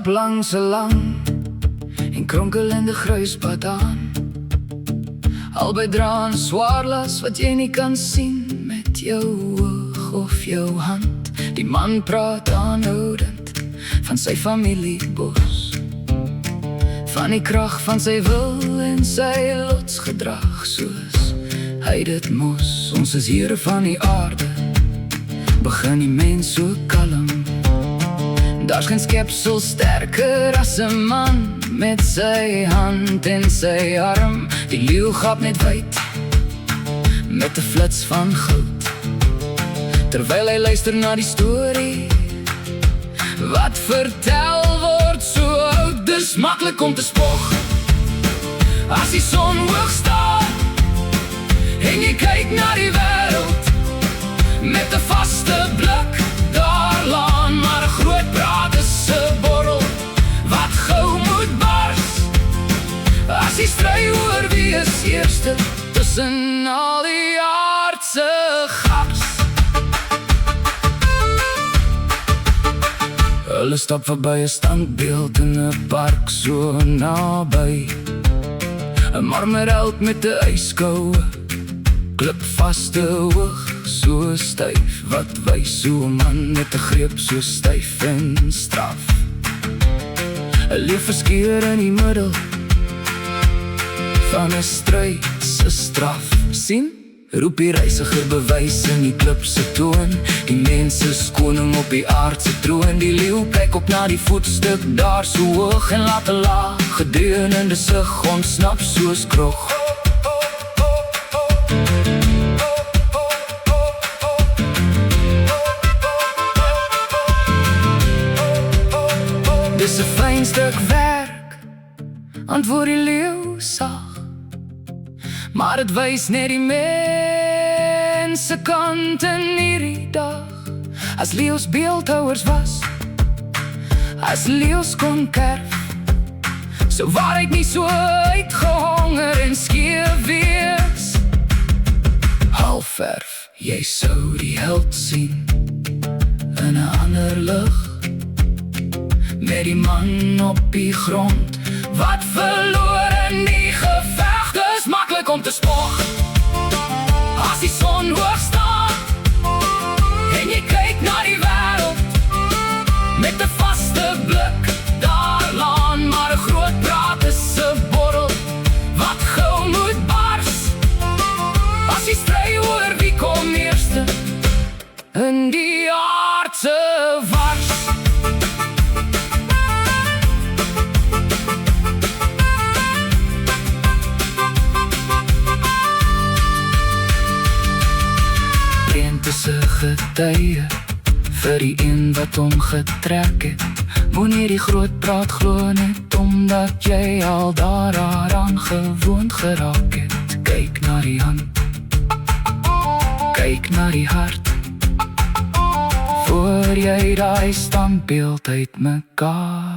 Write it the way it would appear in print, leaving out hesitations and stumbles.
stap langs 'n lang en kronkelende gruispad aan. Albei dra 'n swaar las wat jy nie kan sien met jou oog of jou hand. Die man praat aanhoudend van sy familiebos, van die krag van sy wil en sy lotsgedrag, soos hy dit mos. Ons is here van die aarde, begin die mens so kalm. Daar's geen skepsel sterker as 'n man met sy hand en sy arm. Die leeu gap net wyd met 'n flits van goud, terwyl hy luister na die storie wat vertel word so oud. Dis maklik om te spog as die son hoog staan en jy kyk na die wêreld met 'n vaste blik daarlaan. Maar 'n groot praat is 'n borrel wat gou moet bars as die stry oor wie is eerste tussen al die aardse gaps. Hulle stap verby 'n standbeeld in 'n park so naby, 'n marmerheld met 'n yskoue, klipvaste oog so styf, wat wys so 'n man met 'n greep so styf en straf. 'n leefverskeur in die middel van 'n stryd se straf. Sien, roep die reisiger bewys in die klip se toon. Die mens is koning op die aardse troon. Die leeu kyk op na die voetstuk daar so hoog en laat 'n laag gedreunende sug ontsnap soos krog. Dis 'n fyn stuk werk, antwoord die leeu sag, maar het wys net die mense kant in hierdie dag. As leeu's beeldhouers was, as leeu's kon kerf, sou waarheid nie so uitgehonger en skeef wees. Halfverf, jy sou die held sien in 'n ander lig, met die man op die grond wat verloor in die geveg. Dis maklik om te spog as die son hoog staan en jy kyk na die wêreld met 'n vaste blik daarlaan. Maar 'n groot praat is 'n borrel wat gou moet bars as die stry oor wie kom eerste in die aardse wars. Getuie vir die een wat hom getrek het. Moenie die groot praat glo net omdat jy al daaraan gewoond geraak het. Kyk na die hand, kyk na die hart, voor jy daai standbeeld uit mekaar